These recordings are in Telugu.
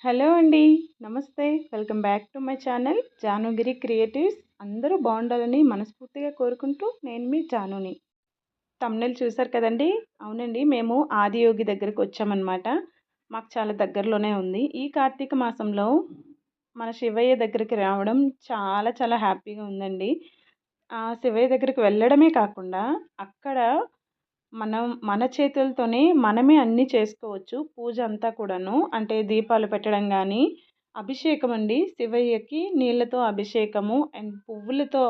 హలో అండి. నమస్తే. Welcome back to my channel Janugiri creatives. అందరూ బాగుండాలని మనస్ఫూర్తిగా కోరుకుంటూ నేను మీ జానుని. థంబ్‌నెయిల్ చూసారు కదండీ! అవునండి. మేము ఆదియోగి దగ్గరికి వచ్చామన్నమాట. మాకు చాలా దగ్గరలోనే ఉంది. ఈ కార్తీక మాసంలో మన శివయ్య దగ్గరికి రావడం చాలా చాలా హ్యాపీగా ఉందండి. శివయ్య దగ్గరికి వెళ్ళడమే కాకుండా అక్కడ మన చేతులతోనే మనమే అన్నీ చేసుకోవచ్చు. పూజ అంతా కూడాను. అంటే దీపాలు పెట్టడం గానీ, అభిషేకం అండి. శివయ్యకి నీళ్ళతో అభిషేకము అండ్ పువ్వులతో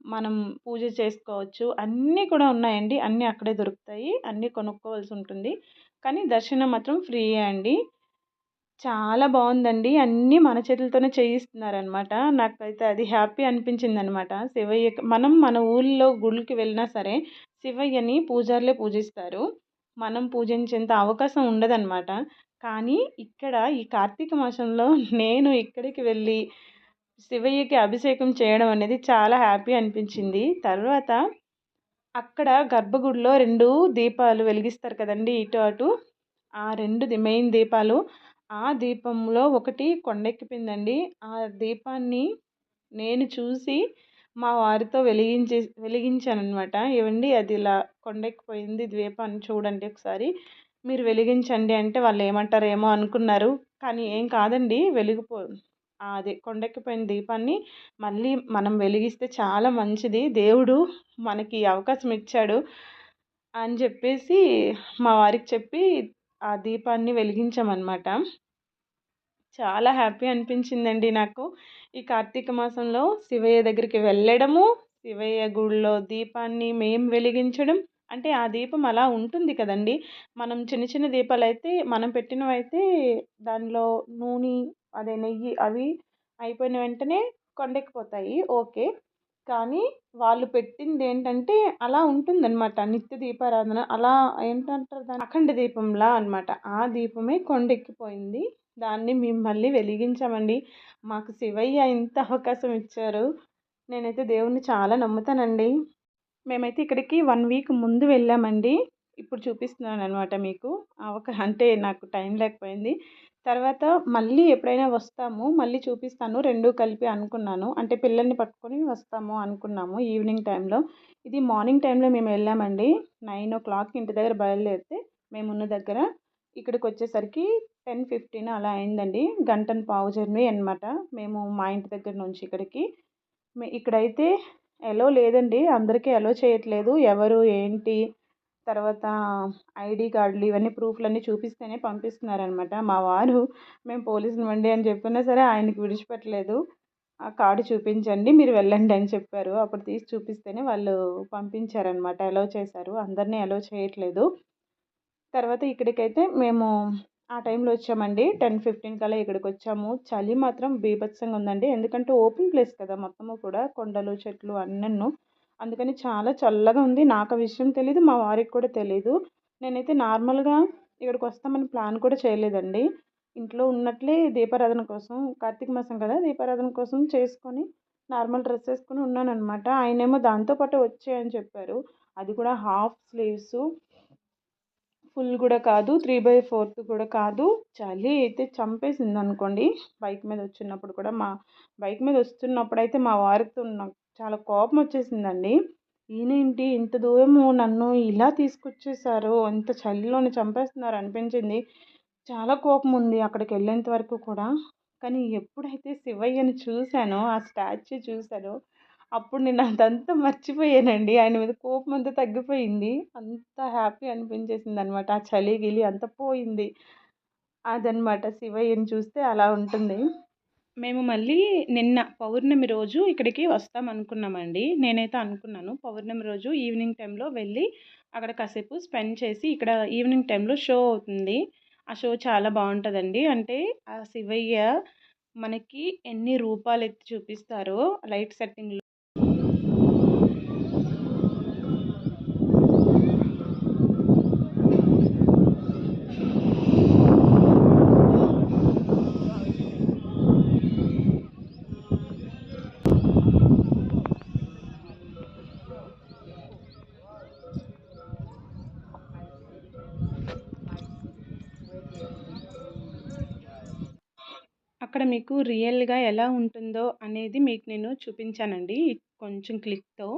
మనం పూజ చేసుకోవచ్చు. అన్నీ కూడా ఉన్నాయండి. అన్నీ అక్కడే దొరుకుతాయి. అన్నీ కొనుక్కోవాల్సి ఉంటుంది. కానీ దర్శనం మాత్రం ఫ్రీయే అండి. చాలా బావుందండి. అన్నీ మన చేతులతోనే చేయిస్తున్నారనమాట. నాకైతే అది హ్యాపీ అనిపించిందనమాట. శివయ్యకి మనం మన ఊళ్ళో గుడికి వెళ్ళినా సరే, శివయ్యని పూజారులే పూజిస్తారు. మనం పూజించేంత అవకాశం ఉండదనమాట. కానీ ఇక్కడ ఈ కార్తీక మాసంలో నేను ఇక్కడికి వెళ్ళి శివయ్యకి అభిషేకం చేయడం అనేది చాలా హ్యాపీ అనిపించింది. తర్వాత అక్కడ గర్భగుడిలో 2 దీపాలు వెలిగిస్తారు కదండీ! ఇటు అటు. ఆ 2 మెయిన్ దీపాలు. ఆ దీపంలో ఒకటి కొండెక్కిపోయిందండి. ఆ దీపాన్ని నేను చూసి మా వారితో వెలిగించాననమాట. "ఏవండీ అది ఇలా కొండెక్కిపోయింది దీపాన్ని చూడండి ఒకసారి. మీరు వెలిగించండి" అంటే వాళ్ళేమంటారేమో అనుకున్నారు. కానీ ఏం కాదండి అదే కొండెక్కిపోయిన దీపాన్ని మళ్ళీ మనం వెలిగిస్తే చాలా మంచిది. దేవుడు మనకి ఈ అవకాశం ఇచ్చాడు అని చెప్పేసి మా వారికి చెప్పి ఆ దీపాన్ని వెలిగించామనమాట. చాలా హ్యాపీ అనిపించిందండి నాకు. ఈ కార్తీక మాసంలో శివయ్య దగ్గరికి వెళ్ళడము, శివయ్య గుడిలో దీపాన్ని మేము వెలిగించడం. అంటే ఆ దీపం అలా ఉంటుంది కదండీ! మనం చిన్న చిన్న దీపాలైతే మనం పెట్టినవైతే దానిలో నూనె, అదే నెయ్యి అవి అయిపోయిన వెంటనే కొండెక్కిపోతాయి. ఓకే. కానీ వాళ్ళు పెట్టిందేంటంటే అలా ఉంటుందనమాట. నిత్య దీపారాధన అలా ఏంటంటారు దాన్ని? అఖండ దీపంలా అనమాట. ఆ దీపమే కొండెక్కిపోయింది. దాన్ని మేము మళ్ళీ వెలిగించామండి. మాకు శివయ్య ఇంత అవకాశం ఇచ్చారు. నేనైతే దేవుడిని చాలా నమ్ముతానండి. మేమైతే ఇక్కడికి 1 వీక్ ముందు వెళ్ళామండి. ఇప్పుడు చూపిస్తున్నాననమాట మీకు. అంటే నాకు టైం లేకపోయింది. తర్వాత మళ్ళీ ఎప్పుడైనా వస్తాము. మళ్ళీ చూపిస్తాను. 2 కలిపి అనుకున్నాను. అంటే పిల్లల్ని పట్టుకొని వస్తాము అనుకున్నాము ఈవినింగ్ టైంలో. ఇది మార్నింగ్ టైంలో మేము వెళ్ళామండి. 9:00 ఇంటి దగ్గర బయలుదేరితే మేమున్న దగ్గర ఇక్కడికొచ్చేసరికి 10:15 అలా అయిందండి. గంటన్నర జర్నీ అనమాట. మేము మా ఇంటి దగ్గర నుంచి ఇక్కడికి. ఇక్కడైతే ఎలో లేదండి. అందరికీ ఎలో చేయట్లేదు. ఎవరు ఏంటి తర్వాత ఐడీ కార్డులు ఇవన్నీ ప్రూఫ్‌లన్నీ చూపిస్తేనే పంపిస్తున్నారనమాట. మా వారు మేము పోలీసులమండి అని చెప్పినా సరే ఆయనకి విడిచిపెట్టలేదు. ఆ కార్డు చూపించండి మీరు వెళ్ళండి అని చెప్పారు. అప్పుడు తీసి చూపిస్తేనే వాళ్ళు పంపించారనమాట. ఎలో చేశారు. అందరిని ఎలో చేయట్లేదు. తర్వాత ఇక్కడికైతే మేము ఆ టైంలో వచ్చామండి. 10:15 కల్లా ఇక్కడికొచ్చాము. చలి మాత్రం బీభత్సంగా ఉందండి. ఎందుకంటే ఓపెన్ ప్లేస్ కదా మొత్తము కూడా కొండలు, చెట్లు అన్నీను. అందుకని చాలా చల్లగా ఉంది. నాకు ఆ విషయం తెలీదు. మా వారికి కూడా తెలీదు. నేనైతే నార్మల్‌గా ఇక్కడికొస్తామని ప్లాన్ కూడా చేయలేదండి. ఇంట్లో ఉన్నట్లే దీపారాధన కోసం కార్తీక మాసం కదా! దీపారాధన కోసం చేసుకొని నార్మల్ డ్రెస్ ఏసుకొని ఉన్నాననమాట. ఆయనేమో దాంతో పాటు వచ్చేయి అని చెప్పారు. అది కూడా హాఫ్ స్లీవ్సు. ఫుల్ కూడా కాదు. 3/4 కూడా కాదు. చలి అయితే చంపేసిందనుకోండి. బైక్ మీద వచ్చినప్పుడు కూడా బైక్ మీద వస్తున్నప్పుడైతే మా వారితో నాకు చాలా కోపం వచ్చేసిందండి. ఈయనేంటి ఇంత దూరము నన్ను ఇలా తీసుకొచ్చేసారు. ఇంత చలిలోని చంపేస్తున్నారు అనిపించింది. చాలా కోపం ఉంది అక్కడికెళ్ళేంత వరకు కూడా. కానీ ఎప్పుడైతే శివయ్యని చూసానో, ఆ స్టాచ్యూ చూసానో అప్పుడు నేను అదంతా మర్చిపోయానండి. ఆయన మీద కోపం అంతా తగ్గిపోయింది. అంత హ్యాపీ అనిపించేసిందనమాట. ఆ చలి, గిలి అంతా పోయింది. అదనమాట శివయ్యని చూస్తే అలా ఉంటుంది. మేము మళ్ళీ నిన్న పౌర్ణమి రోజు ఇక్కడికి వస్తామనుకున్నామండి. నేనైతే అనుకున్నాను. పౌర్ణమి రోజు ఈవినింగ్ టైంలో వెళ్ళి అక్కడ కాసేపు స్పెండ్ చేసి ఇక్కడ ఈవినింగ్ టైంలో షో అవుతుంది. ఆ షో చాలా బావుంటదండి. అంటే ఆ శివయ్య మనకి ఎన్ని రూపాలెత్తి చూపిస్తారో లైట్ సెట్టింగ్‌లో అక్కడ మీకు రియల్‌గా ఎలా ఉంటుందో అనేది మీకు నేను చూపించానండి. కొంచెం క్లిప్‌తో.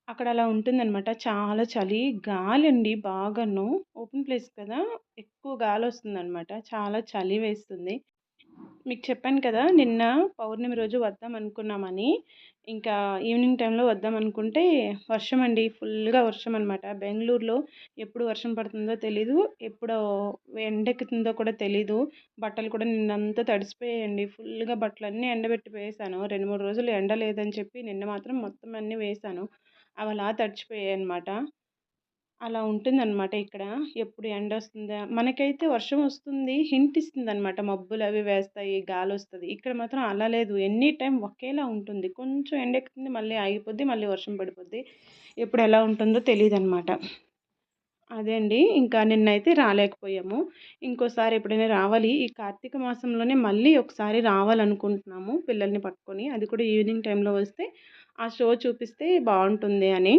అక్కడ అలా ఉంటుందనమాట. చాలా చలి, గాలండి బాగాను. ఓపెన్ ప్లేస్ కదా! ఎక్కువ గాలొస్తుందనమాట. చాలా చలి వేస్తుంది. మీకు చెప్పాను కదా! నిన్న పౌర్ణమి రోజు వద్దామనుకున్నామని. ఇంకా ఈవినింగ్ టైంలో వద్దామనుకుంటే వర్షమండి. ఫుల్‌గా వర్షమనమాట. బెంగుళూరులో ఎప్పుడు వర్షం పడుతుందో తెలీదు. ఎప్పుడో ఎండెక్కుతుందో కూడా తెలీదు. బట్టలు కూడా నిన్నంతా తడిసిపోయాయండి. ఫుల్‌గా బట్టలన్నీ ఎండబెట్టి వేశాను. 2, 3 రోజులు ఎండ లేదని చెప్పి నిన్న మాత్రం మొత్తం అన్నీ వేశాను. అవలా తడిచిపోయాయనమాట. అలా ఉంటుందనమాట ఇక్కడ. ఎప్పుడు ఎండొస్తుందా మనకైతే వర్షం వస్తుంది. హింట్ ఇస్తుందనమాట. మబ్బులవి వేస్తాయి, గాలొస్తది. ఇక్కడ మాత్రం అలా లేదు. ఎనీ టైమ్ ఒకేలా ఉంటుంది. కొంచెం ఎండెక్కుతుంది, మళ్ళీ ఆగిపోద్ది, మళ్ళీ వర్షం పడిపోద్ది. ఎప్పుడు ఎలా ఉంటుందో తెలీదనమాట. అదే అండి. ఇంకా నిన్నైతే రాలేకపోయాము. ఇంకోసారి ఎప్పుడైనా రావాలి. ఈ కార్తీక మాసంలోనే మళ్ళీ ఒకసారి రావాలనుకుంటున్నాము పిల్లల్ని పట్టుకొని. అది కూడా ఈవినింగ్ టైంలో వస్తే ఆ షో చూపిస్తే బావుంటుంది అని.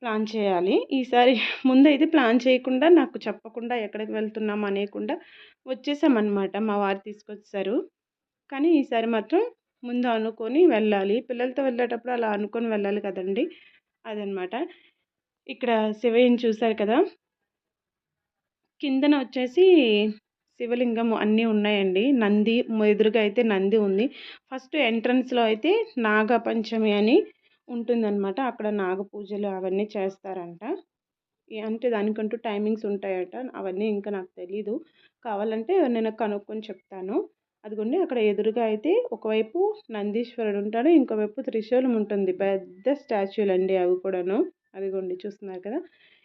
ప్లాన్ చేయాలి. ఈసారి ముందైతే ప్లాన్ చేయకుండా, నాకు చెప్పకుండా ఎక్కడికి వెళ్తున్నాం అనేకుండా వచ్చేసామనమాట. మా వారు తీసుకొచ్చేసారు. కానీ ఈసారి మాత్రం ముందు అనుకోని వెళ్ళాలి. పిల్లలతో వెళ్ళేటప్పుడు అలా అనుకోని వెళ్ళాలి కదండీ! అదనమాట. ఇక్కడ శివయ్యని చూసారు కదా! కిందన వచ్చేసి శివలింగం అన్నీ ఉన్నాయండి. నంది ఎదురుగా అయితే నంది ఉంది. ఫస్ట్ ఎంట్రన్స్‌లో అయితే నాగపంచమి అని ఉంటుందనమాట. అక్కడ నాగ పూజలు అవన్నీ చేస్తారంట. అంటే దానికంటూ టైమింగ్స్ ఉంటాయట. అవన్నీ ఇంకా నాకు తెలీదు. కావాలంటే నేను కనుక్కొని చెప్తాను. అదిగోండి అక్కడ ఎదురుగా అయితే ఒకవైపు నందీశ్వరుడు ఉంటాడు. ఇంకోవైపు త్రిశూలం ఉంటుంది. పెద్ద స్టాచ్యూలండి అవి కూడాను. అదిగోండి చూస్తున్నారు కదా!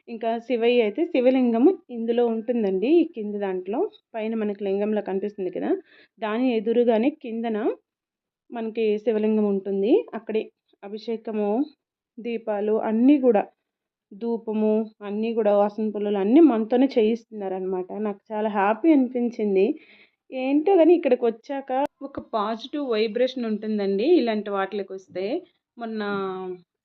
ఇంకా శివయ్య అయితే శివలింగము ఇందులో ఉంటుందండి. ఈ కింది దాంట్లో పైన మనకి లింగంలా కనిపిస్తుంది కదా! దాని ఎదురుగానే కిందన మనకి శివలింగం ఉంటుంది. అక్కడే అభిషేకము, దీపాలు అన్నీ గూడా ధూపము అన్నీ గూడా వాసన పుల్లలు అన్నీ మనతోనే చేయిస్తున్నారనమాట. నాకు చాలా హ్యాపీ అనిపించింది. ఏంటో గాని ఇక్కడికొచ్చాక ఒక పాజిటివ్ వైబ్రేషన్ ఉంటుందండి. ఇలాంటి వాటిలకొస్తే. మొన్న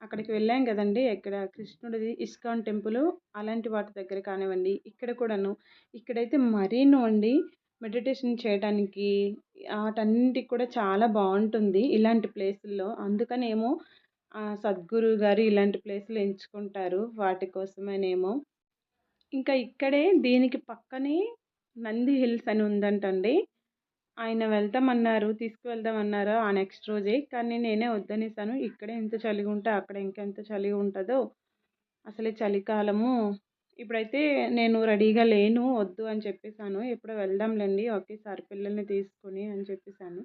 అక్కడికి వెళ్ళాం గదండీ! ఎక్కడ కృష్ణుడిది ఇస్కాన్ టెంపులు అలాంటి వాటి దగ్గర కానివ్వండి, ఇక్కడ కూడాను. ఇక్కడైతే మరీను అండి మెడిటేషన్ చేయడానికి ఆటన్నిటికి కూడా చాలా బావుంటుంది ఇలాంటి ప్లేసుల్లో. అందుకనేమో సద్గురు గారు ఇలాంటి ప్లేసులు ఎంచుకుంటారు. వాటి కోసమనేమో. ఇంకా ఇక్కడే దీనికి పక్కనే నంది హిల్స్ అని ఉందంటండి. ఆయన వెళ్తామన్నారు, తీసుకువెళ్దామన్నారు ఆ నెక్స్ట్ రోజే. కానీ నేనే వద్దనేసాను. ఇక్కడే ఇంత చలిగుంటే అక్కడ ఇంకెంత చలిగా ఉంటదో. అసలే చలికాలము. ఇప్పుడైతే నేను రెడీగా లేను, వద్దు అని చెప్పేసాను. ఎప్పుడో వెళ్దాంలెండి ఒకేసారి పిల్లల్ని తీసుకొని అని చెప్పేసాను.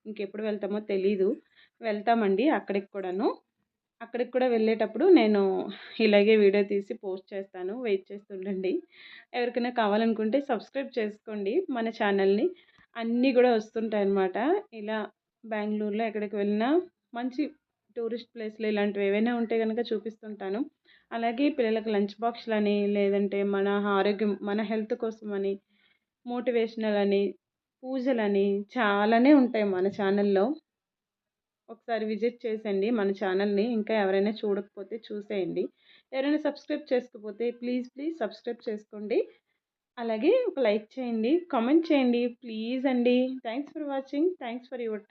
ఇంకెప్పుడు వెళ్తామో తెలీదు. వెళ్తామండి అక్కడికి కూడాను. అక్కడికి కూడా వెళ్ళేటప్పుడు నేను ఇలాగే వీడియో తీసి పోస్ట్ చేస్తాను. వెయిట్ చేస్తుండండి. ఎవరికైనా కావాలనుకుంటే సబ్స్క్రైబ్ చేసుకోండి మన ఛానల్‌ని. అన్నీ గూడా వస్తుంటాయన్నమాట. ఇలా బెంగుళూరులో ఎక్కడికి వెళ్ళినా మంచి టూరిస్ట్ ప్లేస్‌లు ఇలాంటివి ఏవైనా ఉంటే గనక చూపిస్తుంటాను. అలాగే పిల్లలకి లంచ్ బాక్స్‌లని, లేదంటే మన ఆరోగ్యం, మన హెల్త్ కోసమని, మోటివేషనల్ అని, పూజలని చాలానే ఉంటాయి మన ఛానల్‌లో. ఒకసారి విజిట్ చేసేయండి మన ఛానల్‌ని. ఇంకా ఎవరైనా చూడకపోతే చూసేయండి. ఎవరైనా సబ్స్క్రైబ్ చేసుకోకపోతే ప్లీజ్ సబ్స్క్రైబ్ చేసుకోండి. అలాగే ఒక లైక్ చేయండి, కామెంట్ చేయండి ప్లీజ్ అండి. Thanks for watching. Thanks for your time.